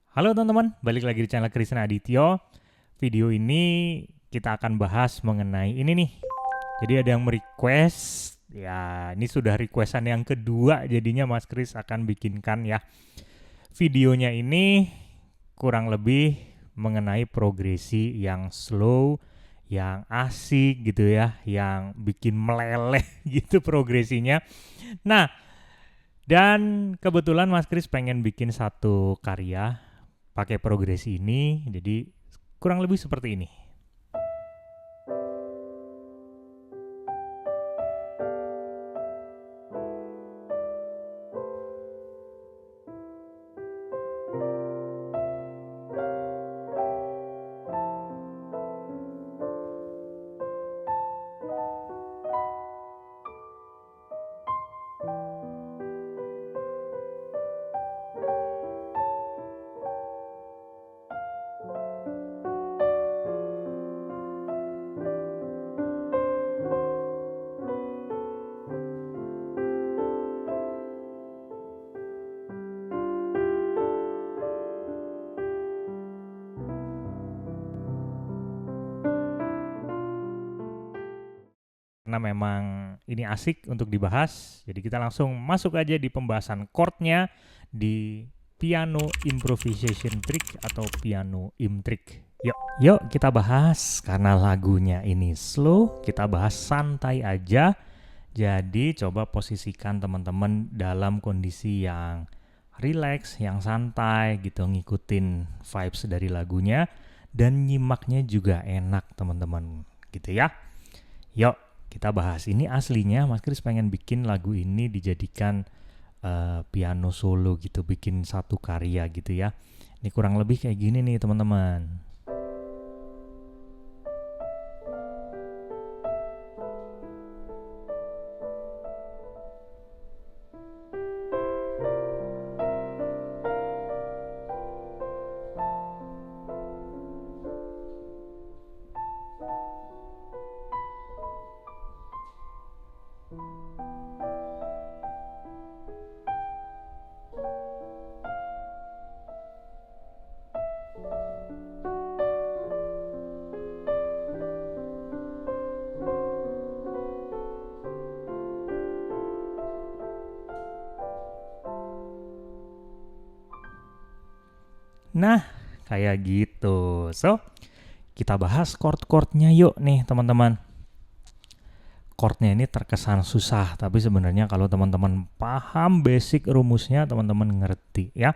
Halo teman-teman, balik lagi di channel Krisna Adityo. Video ini kita akan bahas mengenai ini nih. Jadi ada yang merequest, ya ini sudah requestan yang kedua, jadinya Mas Kris akan bikinkan ya. Videonya ini kurang lebih mengenai progresi yang slow, yang asik gitu ya, yang bikin meleleh gitu progresinya. Nah, dan kebetulan Mas Kris pengen bikin satu karya pakai progresi ini, jadi kurang lebih seperti ini. Karena memang ini asik untuk dibahas, jadi kita langsung masuk aja di pembahasan chordnya di piano improvisation trick atau piano im trick. Yuk kita bahas. Karena lagunya ini slow, kita bahas santai aja. Jadi coba posisikan teman-teman dalam kondisi yang relax, yang santai gitu, ngikutin vibes dari lagunya dan nyimaknya juga enak teman-teman gitu ya. Yuk kita bahas. Ini aslinya Mas Kris pengen bikin lagu ini dijadikan piano solo gitu, bikin satu karya gitu ya. Ini kurang lebih kayak gini nih teman-teman. Nah, kayak gitu. So, kita bahas chord-chordnya yuk nih teman-teman. Chordnya ini terkesan susah, tapi sebenarnya kalau teman-teman paham basic rumusnya, teman-teman ngerti ya.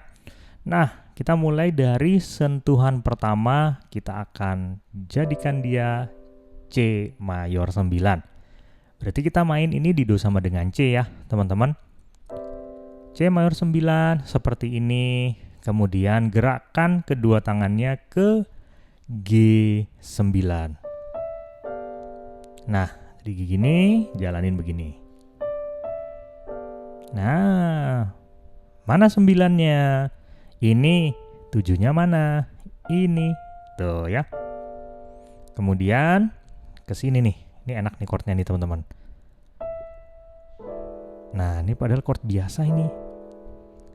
Nah, kita mulai dari sentuhan pertama, kita akan jadikan dia C mayor 9. Berarti kita main ini di Do sama dengan C ya, teman-teman. C mayor 9 seperti ini. Kemudian gerakkan kedua tangannya ke G9. Nah, jadi gini, jalanin begini. Nah, mana 9-nya? Ini 7-nya mana? Ini. Tuh ya. Kemudian ke sini nih. Ini enak nih chordnya nih, teman-teman. Nah, ini padahal chord biasa ini.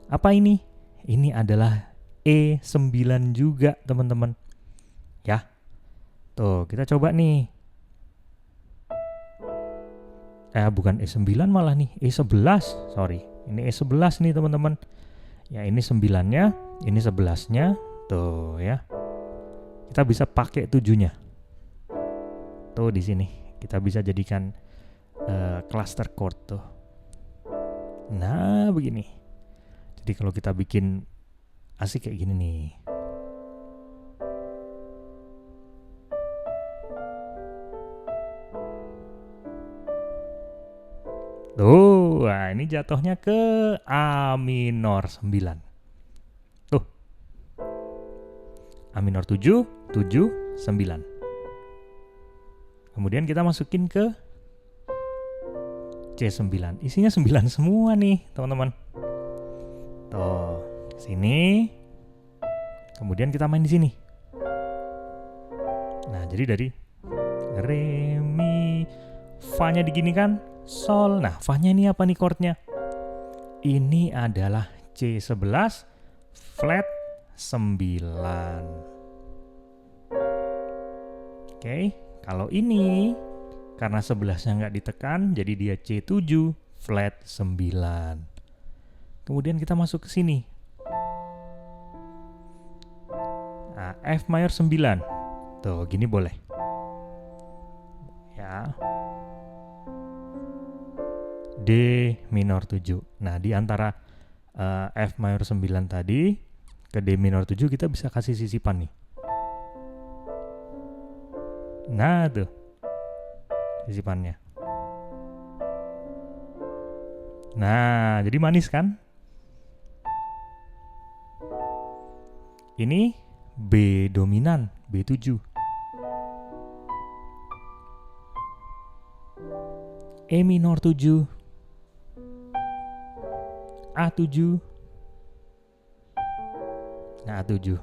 Apa ini? Ini adalah E9 juga, teman-teman. Ya. Tuh, kita coba nih. Bukan E9 malah nih, E11. Sorry. Ini E11 nih, teman-teman. Ya, ini 9-nya, ini 11-nya. Tuh ya. Kita bisa pakai 7-nya. Tuh di sini. Kita bisa jadikan cluster chord tuh. Nah, begini. Jadi kalau kita bikin asik kayak gini nih. Tuh, nah ini jatuhnya ke A minor 9. Tuh. A minor 7, 7, 9. Kemudian kita masukin ke C9. Isinya 9 semua nih, teman-teman. Tuh, sini. Kemudian kita main di sini. Nah, jadi dari re mi fa-nya diginikan, sol. Nah, fa-nya ini apa nih chordnya? Ini adalah C11 flat Oke, kalau ini karena 11-nya nggak ditekan, jadi dia C7 flat 9. Kemudian kita masuk ke sini. Nah, F mayor 9. Tuh, gini boleh. Ya. D minor 7. Nah, di antara F mayor 9 tadi ke D minor 7 kita bisa kasih sisipan nih. Nah, tuh. Sisipannya. Nah, jadi manis kan? Ini B dominan, B7. E minor 7. A7. Nah, A7.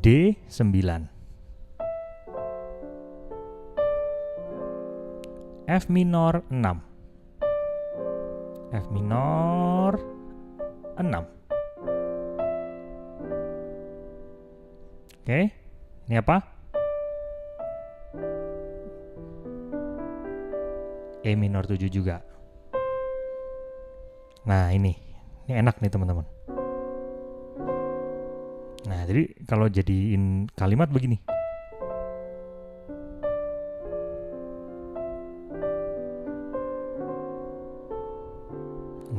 D9. F minor 6. F minor 6. Oke, ini apa? E minor 7 juga. Nah, ini enak nih teman-teman. Nah, jadi kalau jadiin kalimat begini.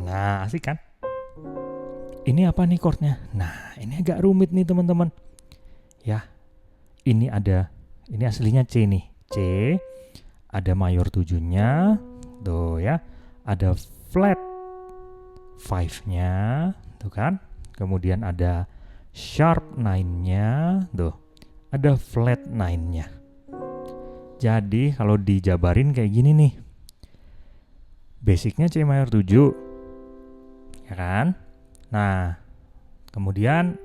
Nah, asik kan? Ini apa nih chordnya? Nah, ini agak rumit nih teman-teman. Ya, ini aslinya C nih. C, ada mayor 7-nya, tuh ya. Ada flat 5-nya, tuh kan. Kemudian ada sharp 9-nya, tuh. Ada flat 9-nya. Jadi kalau dijabarin kayak gini nih. Basicnya C mayor 7. Ya kan? Nah, kemudian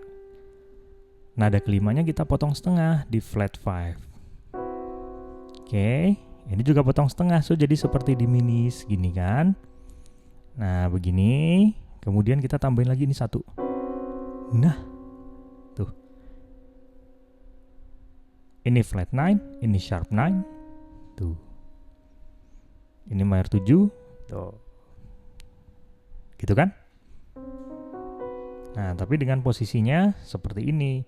nada kelimanya kita potong setengah di flat 5. Oke, ini juga potong setengah, so jadi seperti diminis gini kan. Nah, begini. Kemudian kita tambahin lagi ini 1. Nah, tuh. Ini flat 9, ini sharp 9. Tuh. Ini mayor 7. Tuh. Gitu kan? Nah, tapi dengan posisinya seperti ini.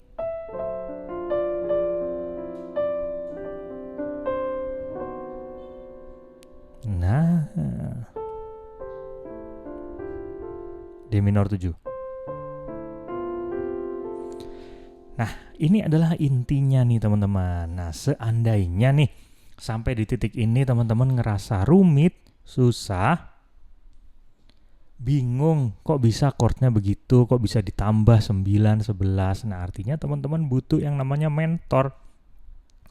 Nah, D minor 7. Nah, ini adalah intinya nih teman-teman. Nah, seandainya nih sampai di titik ini teman-teman ngerasa rumit, susah, bingung, kok bisa chordnya begitu, kok bisa ditambah 9, 11. Nah, artinya teman-teman butuh yang namanya mentor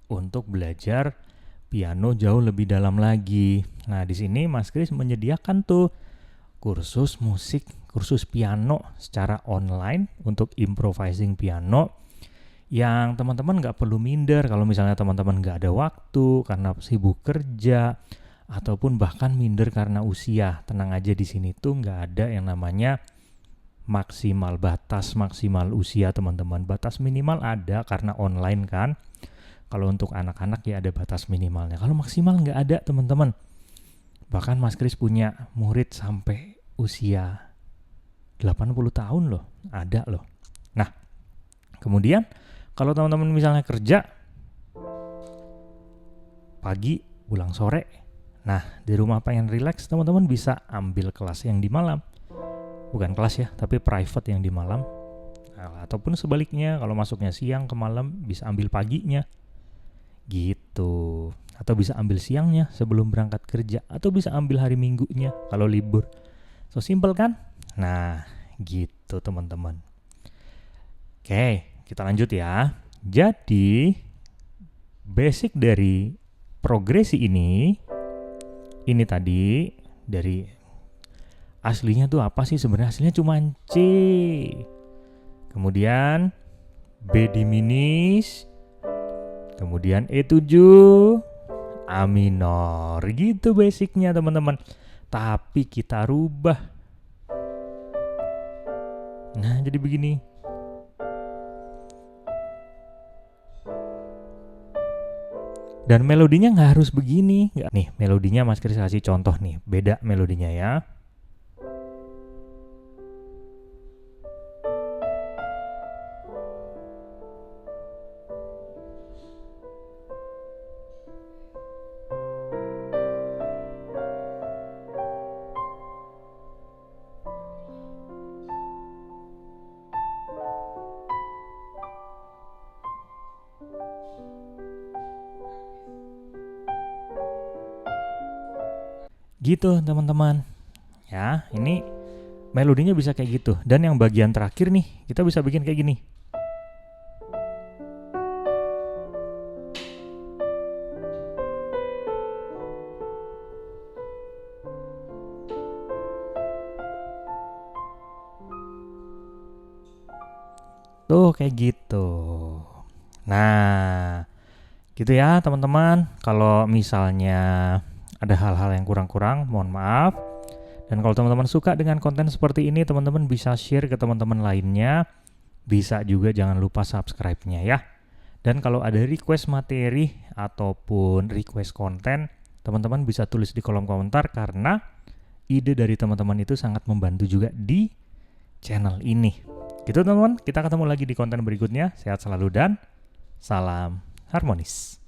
untuk belajar piano jauh lebih dalam lagi. Nah, di sini Mas Kris menyediakan tuh kursus musik, kursus piano secara online untuk improvising piano yang teman-teman nggak perlu minder kalau misalnya teman-teman nggak ada waktu karena sibuk kerja ataupun bahkan minder karena usia. Tenang aja, di sini tuh nggak ada yang namanya batas maksimal usia teman-teman. Batas minimal ada karena online kan. Kalau untuk anak-anak ya ada batas minimalnya. Kalau maksimal nggak ada teman-teman. Bahkan Mas Kris punya murid sampai usia 80 tahun loh. Ada loh. Nah, kemudian kalau teman-teman misalnya kerja pagi, pulang sore. Nah, di rumah pengen relax, teman-teman bisa ambil kelas yang di malam. Bukan kelas ya, tapi private yang di malam. Nah, ataupun sebaliknya, kalau masuknya siang ke malam, bisa ambil paginya. Gitu. Atau bisa ambil siangnya sebelum berangkat kerja. Atau bisa ambil hari minggunya kalau libur. So simple kan? Nah, gitu teman-teman. Oke, kita lanjut ya. Jadi, basic dari progresi ini tadi dari aslinya tuh apa sih sebenarnya? Aslinya cuma C. Kemudian B diminis. Kemudian E7, A minor. Gitu basicnya teman-teman. Tapi kita rubah Nah, jadi begini. Dan melodinya nggak harus begini. Nggak. Nih, melodinya Mas Kris kasih contoh nih. Beda melodinya ya. Gitu teman-teman. Ya, ini melodinya bisa kayak gitu. Dan yang bagian terakhir nih, kita bisa bikin kayak gini. Tuh kayak gitu. Nah, gitu ya teman-teman. Kalau misalnya ada hal-hal yang kurang-kurang, mohon maaf. Dan kalau teman-teman suka dengan konten seperti ini, teman-teman bisa share ke teman-teman lainnya. Bisa juga jangan lupa subscribe-nya ya. Dan kalau ada request materi ataupun request konten, teman-teman bisa tulis di kolom komentar karena ide dari teman-teman itu sangat membantu juga di channel ini. Gitu teman-teman, kita ketemu lagi di konten berikutnya. Sehat selalu dan salam harmonis.